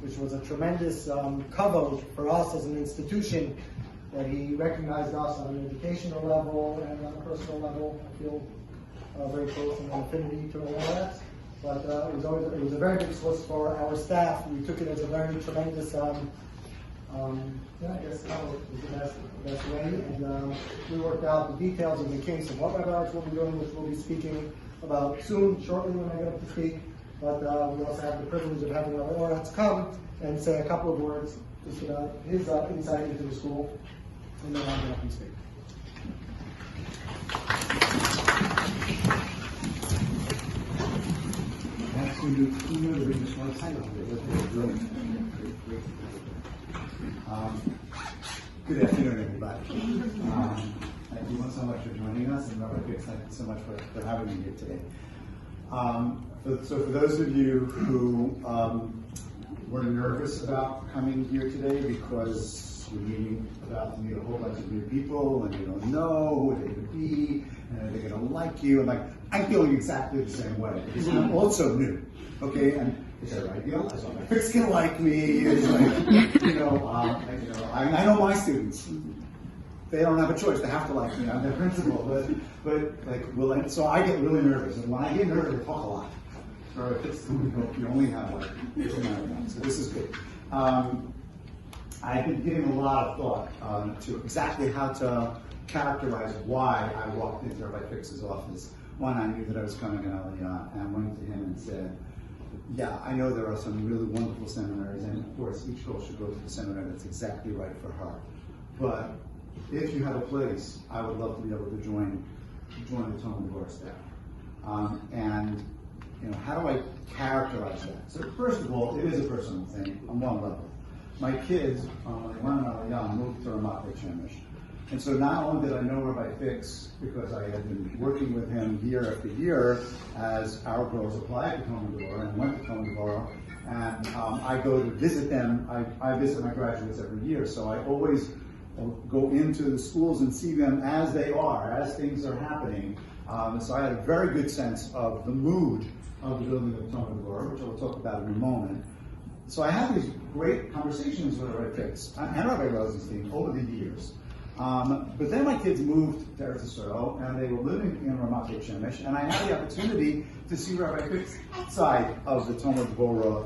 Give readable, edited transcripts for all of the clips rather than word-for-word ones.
which was a tremendous kavod for us as an institution, that he recognized us on an educational level and on a personal level. I feel very close and an affinity to Oratz. But it was a very big source for our staff. We took it as a very tremendous, I guess kavod is the best way. And we worked out the details in the case of what Rabbi Oratz will be doing, which we'll be speaking about soon, shortly when I get up to speak. But we also have the privilege of having Rabbi Oratz come and say a couple of words just about his insight into the school, and then I'll get up and speak. Good afternoon, everybody. Thank you so much for joining us, and Rabbi, thank you so much for having me here today. So for those of you who were nervous about coming here today because you're about to meet a whole bunch of new people and you don't know who they could be and are they going to like you, and I'm feeling exactly the same way because I'm also new, okay? And is that right? So my fix can like me. It's like, I know my students. They don't have a choice. They have to like me. I'm their principal. But so I get really nervous. And when I get nervous, I talk a lot. So if it's, you only have like 8 minutes. So this is good. I've been giving a lot of thought to exactly how to characterize why I walked into Rabbi Fix's office. One, I knew that I was coming in Aliyah, and I went to him and said, yeah, I know there are some really wonderful seminaries, and of course each girl should go to the seminary that's exactly right for her. But if you have a place, I would love to be able to join the Talmud Torah staff. And how do I characterize that? So first of all, it is a personal thing on one level. My kids, when they went on Aliyah, moved to Ramat Beit Shemesh. And so not only did I know Rabbi Fix because I had been working with him year after year as our girls applied to Talmud Torah and went to Talmud Torah, and I go to visit them. I visit my graduates every year, so I always go into the schools and see them as they are, as things are happening. So I had a very good sense of the mood of the building of Talmud Torah, which I will talk about in a moment. So I had these great conversations with Rabbi Fix and Rabbi Rosenstein over the years. But then my kids moved to Eretz Yisrael, and they were living in Ramat Beit Shemesh, and I had the opportunity to see Rabbi Fix outside of the Talmud Torah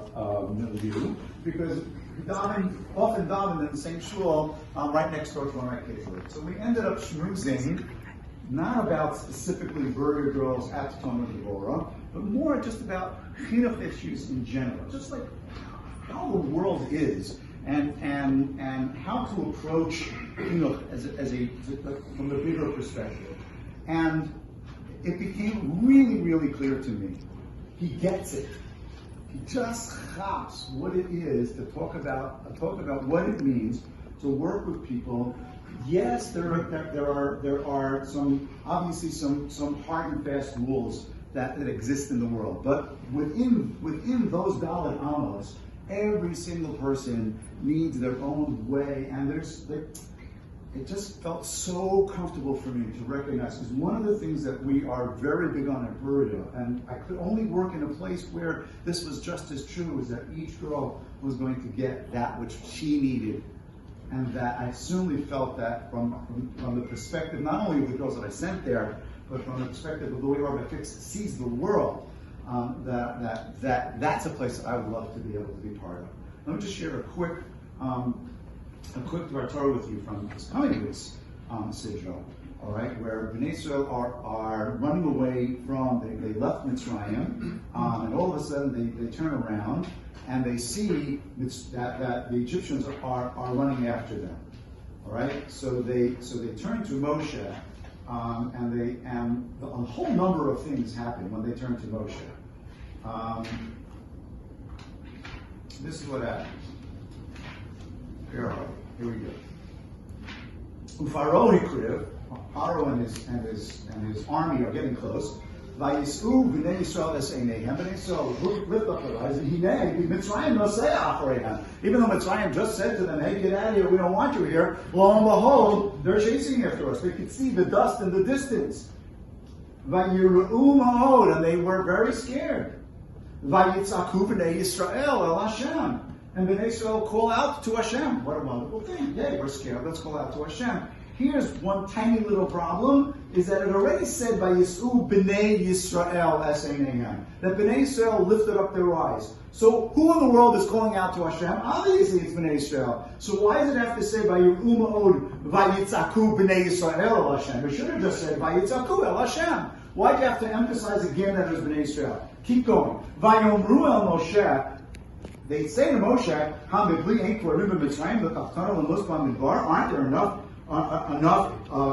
milieu, because we often davened in the same shul right next door to where my kids lived. So we ended up schmoozing, not about specifically burger girls at the Talmud Torah, but more just about chinuch issues in general, just like how the world is. And how to approach chinuch from the bigger perspective. And it became really, really clear to me. He gets it. He just chaps what it is to talk about what it means to work with people. Yes, there are some obviously some hard and fast rules that exist in the world, but within those Dalet Amos, every single person needs their own way, and it just felt so comfortable for me to recognize, because one of the things that we are very big on at Brunch, and I could only work in a place where this was just as true, is that each girl was going to get that which she needed, and that I certainly felt that from the perspective not only of the girls that I sent there, but from the perspective of the way Rabbi Fix sees the world. That's a place that I would love to be able to be part of. Let me just share a quick Dvar Torah with you from this coming week's Sidro, all right, where Bnei Israel are running away from, they left Mitzrayim, and all of a sudden they turn around and they see that the Egyptians are running after them, all right. So they turn to Moshe, and a whole number of things happen when they turn to Moshe. This is what happens. Here we go. Pharaoh and his army are getting close. Vayis'u b'nei Yisrael es'eineihem. B'nei Yisrael lift up their eyes, and hinei Mitzrayim nosei achareihem. Even though Mitzrayim just said to them, "Hey, get out of here. We don't want you here." Lo and behold, they're chasing after us. They could see the dust in the distance. Vayiru'u ma'od, and they were very scared. Vayitzaku b'nei Yisrael el Hashem. And Bnei Israel call out to Hashem. What a wonderful thing. Yay, we're scared. Let's call out to Hashem. Here's one tiny little problem, is that it already said by Yis'u Bnei Yisrael S-A-N-A-M, that Bnei Israel lifted up their eyes. So who in the world is calling out to Hashem? Obviously it's Bnei Israel. So why does it have to say by Ye'uma'od Vayitzaku Bnei Yisrael El Hashem? It should have just said Vayitzaku El Hashem. Why do you have to emphasize again that it was Bnei Israel? Keep going. Vayomru El Moshe. They say to Moshe, aren't there enough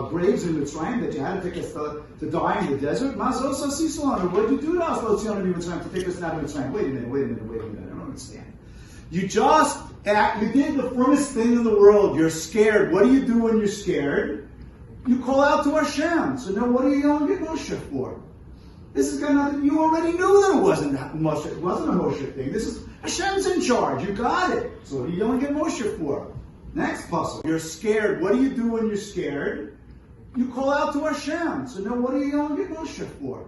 graves in Mitzrayim that you had to take us to die in the desert? What did you do to us, to take us out of Mitzrayim? Wait a minute. I don't understand. You did the funnest thing in the world. You're scared. What do you do when you're scared? You call out to Hashem. So now what are you yelling at Moshe for? This is got nothing. You already knew that it wasn't a Moshe thing. This is Hashem's in charge. You got it. So what are you yelling at Moshe for? Next puzzle. You're scared. What do you do when you're scared? You call out to Hashem. So now what are you yelling at Moshe for?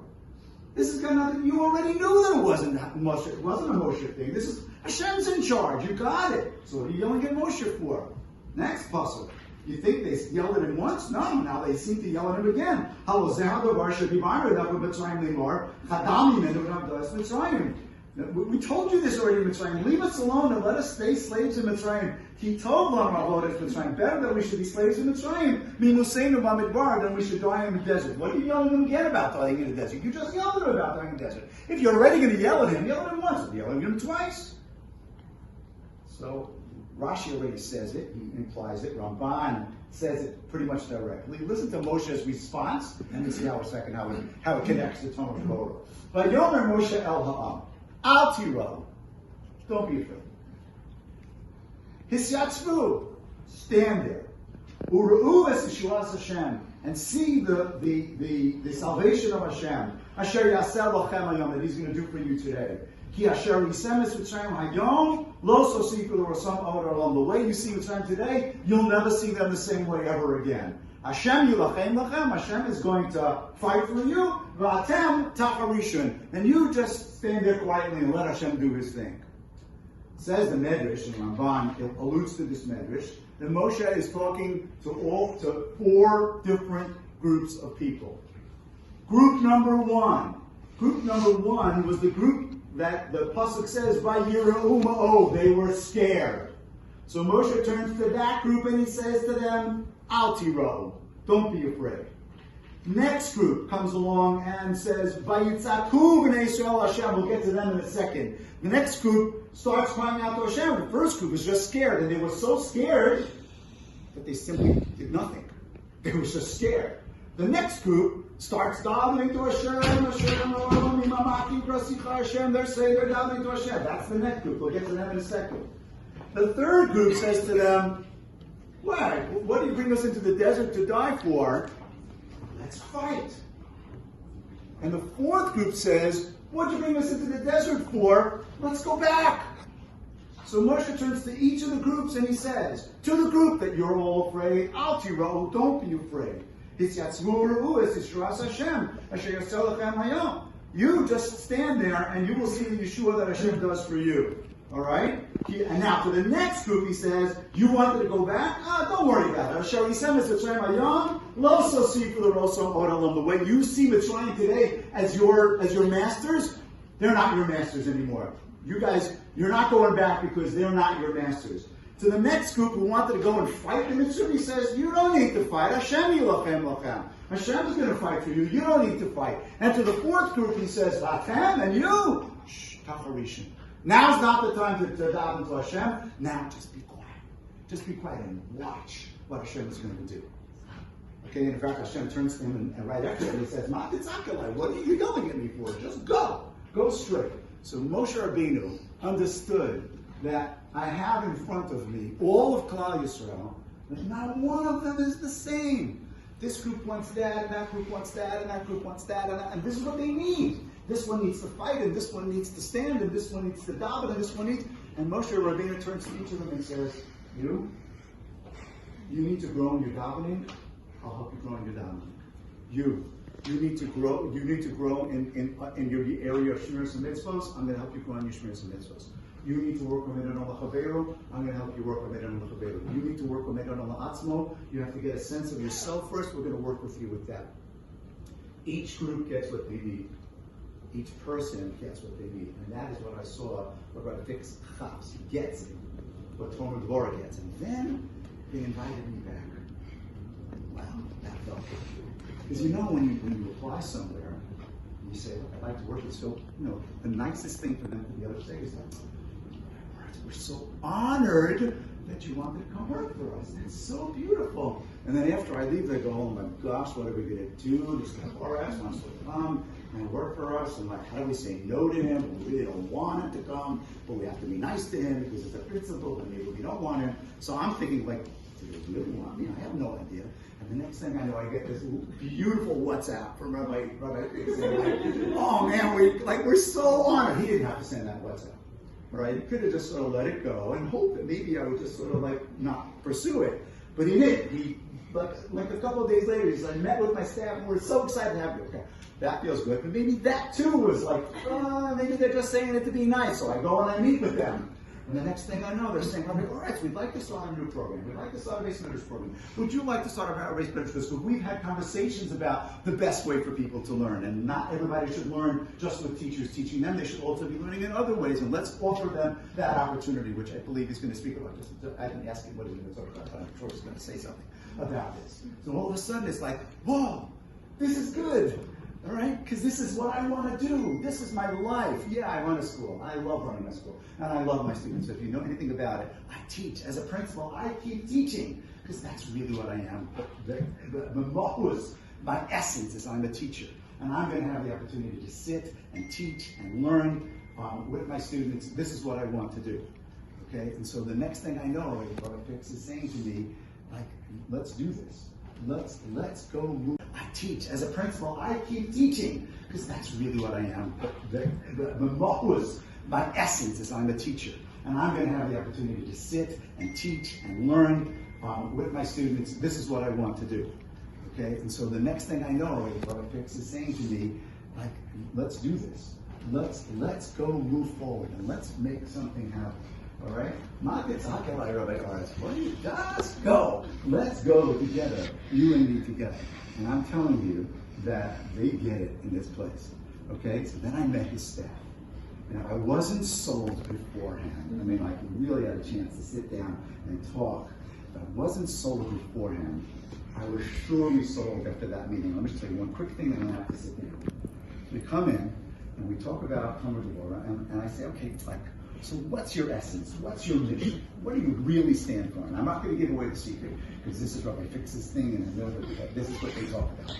This has got nothing. You already knew that it wasn't a Moshe thing. This is Hashem's in charge. You got it. So what are you yelling at Moshe for? Next puzzle. You think they yelled at him once? No, now they seem to yell at him again. We told you this already in Mitzrayim. Leave us alone and let us stay slaves in Mitzrayim. He told Mitzrayim, better that we should be slaves in Mitzrayim. Then we should die in the desert. What are you yelling at him again about dying in the desert? You just yelled at him about dying in the desert. If you're already going to yell at him once. Yell at him twice. So Rashi already says it, he implies it. Ramban says it pretty much directly. Listen to Moshe's response, and we see how it connects to Talmud Torah. But Yomer Moshe El Ha'am, Al Tiro, don't be afraid. Hisyatzvu, stand there. Uru'u es Yeshuas Hashem, and see the salvation of Hashem. Asher Yaseh Lochem Hayom, that He's going to do for you today. Ki asher lisemes Mitzrayim hayom lo sosifu l'rasam od olam. The way you see Mitzrayim today, you'll never see them the same way ever again. Hashem yilachem lachem. Hashem is going to fight for you. V'atem tacharishin. And you just stand there quietly and let Hashem do His thing. It says the Medrash, and Ramban alludes to this Medrash, that Moshe is talking to 4 different groups of people. Group number one was the group that the pasuk says, "Vayira'u they were scared." So Moshe turns to that group and he says to them, "Al tiro, don't be afraid." Next group comes along and says, "Vayitzaku b'nei Yisrael Hashem." We'll get to them in a second. The next group starts crying out to Hashem. The first group was just scared, and they were so scared that they simply did nothing. They were just scared. The next group starts davening to Hashem. They're saying they're davening to Hashem. That's the next group. We'll get to them in a second. The third group says to them, "Why? What do you bring us into the desert to die for? Let's fight." And the fourth group says, "What do you bring us into the desert for? Let's go back." So Moshe turns to each of the groups and he says, to the group that you're all afraid, Al tiro, don't be afraid. You just stand there and you will see the Yeshua that Hashem does for you. Alright? And now to the next group he says, you wanted to go back? Don't worry about it. The way you see Mitzrayim today as your masters, they're not your masters anymore. You guys, you're not going back because they're not your masters. To the next group who wanted to go and fight the Mitzrayim, he says, you don't need to fight. Hashem yilachem lachem. Hashem is going to fight for you. You don't need to fight. And to the fourth group, he says, Vatem, and you, tacharishin. Now's not the time to dive into Hashem. Now just be quiet. Just be quiet and watch what Hashem is going to do. Okay, in fact, Hashem turns to him and right after that he says, Ma titzakalai, what are you yelling at me for? Just go. Go straight. So Moshe Rabbeinu understood that I have in front of me all of Klal Yisrael, and not one of them is the same. This group wants that, and that group wants that, and that group wants that, and this is what they need. This one needs to fight, and this one needs to stand, and this one needs to daven, and this one needs... And Moshe Rabbeinu turns to each of them and says, you need to grow in your davening, I'll help you grow in your davening. You need to grow in your area of Shmiras and Mitzvos, I'm going to help you grow in your Shmiras and Mitzvos. You need to work on Medon Lachaveru. I'm going to help you work on Medon Lachaveru. You need to work on Medon La'atzmo. You have to get a sense of yourself first. We're going to work with you with that. Each group gets what they need. Each person gets what they need. And that is what I saw what Rabbi Fix Chaps gets, what Tomer Dvorah gets. And then they invited me back. Wow, that felt good. Because when you apply somewhere, you say, look, I'd like to work with, so, the nicest thing for them to be able to say is like, we're so honored that you wanted to come work for us. It's so beautiful. And then after I leave, they go, oh my gosh, what are we going to do? This guy Oratz wants to come and work for us. And like, how do we say no to him? We really don't want him to come, but we have to be nice to him because it's a principle, and maybe we don't want him. So I'm thinking like, do they really want me? I have no idea. And the next thing I know, I get this beautiful WhatsApp from Rabbi Fix saying, like, oh man, we're so honored. He didn't have to send that WhatsApp. Right? He could have just sort of let it go and hope that maybe I would just sort of like not pursue it. But he did. He like a couple of days later, he said, I met with my staff and we're so excited to have you. Okay, that feels good. But maybe that too was like, maybe they're just saying it to be nice. So I go and I meet with them. And the next thing I know, they're saying, Oratz, we'd like to start a new program. We'd like to start a base mentors program. Would you like to start a base mentors program? We've had conversations about the best way for people to learn. And not everybody should learn just with teachers teaching them. They should also be learning in other ways. And let's offer them that opportunity, which I believe he's going to speak about. I didn't ask him what he's going to talk about, but I'm sure he's going to say something about this. So all of a sudden, it's like, whoa, this is good. All right? Because this is what I want to do. This is my life. Yeah, I run a school. I love running a school. And I love my students. If you know anything about it, I teach. As a principal, I keep teaching. Because that's really what I am. The mohus, my essence is I'm a teacher. And I'm going to have the opportunity to sit and teach and learn with my students. This is what I want to do. Okay? And so the next thing I know, Rabbi Fix is saying to me, like, let's do this. Let's go move. I teach. As a principal, I keep teaching. Because that's really what I am. The mohus, my essence is I'm a teacher. And I'm going to have the opportunity to sit and teach and learn with my students. This is what I want to do. Okay? And so the next thing I know, Rabbi Fix is saying to me, like, let's do this. Let's go move forward and let's make something happen. All right? Rabbi Oratz. What do you just go? Let's go together, you and me together. And I'm telling you that they get it in this place. Okay? So then I met his staff. Now, I wasn't sold beforehand. I mean, like, we really had a chance to sit down and talk. But I wasn't sold beforehand. I was surely sold after that meeting. Let me just tell you one quick thing, and then I have to sit down. We come in, and we talk about Tomer Dvorah, and I say, okay, it's like, so what's your essence? What's your mission? What do you really stand for? And I'm not going to give away the secret, because this is Rabbi Fix's thing, and I know that this is what they talk about.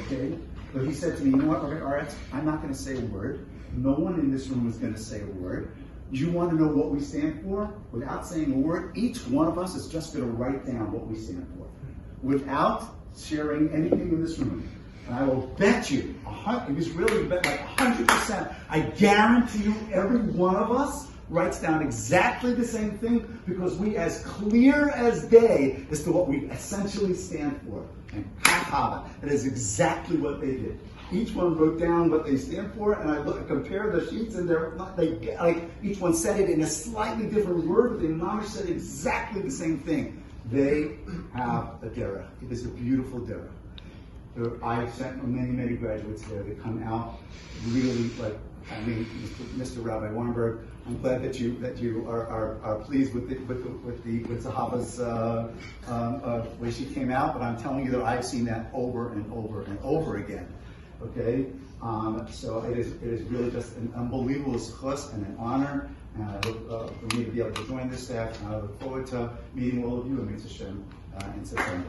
Okay? But he said to me, you know what, Rabbi Oratz, I'm not going to say a word. No one in this room is going to say a word. You want to know what we stand for? Without saying a word, each one of us is just going to write down what we stand for. Without sharing anything in this room. And I will bet you, it was really bet like 100%, I guarantee you every one of us writes down exactly the same thing because we as clear as day as to what we essentially stand for. And that is exactly what they did. Each one wrote down what they stand for, and I compare the sheets, and each one said it in a slightly different word, but they mamish said exactly the same thing. They have a derech. It is a beautiful derech. I've sent many graduates there. They come out really like, I mean, Mr. Rabbi Weinberg, I'm glad that you are pleased with Zahaba's way she came out, but I'm telling you that I've seen that over and over again. Okay, so it is really just an unbelievable zechus and an honor, and I look for me to be able to join this staff, and I look forward to meeting all of you in Mitzvah in September.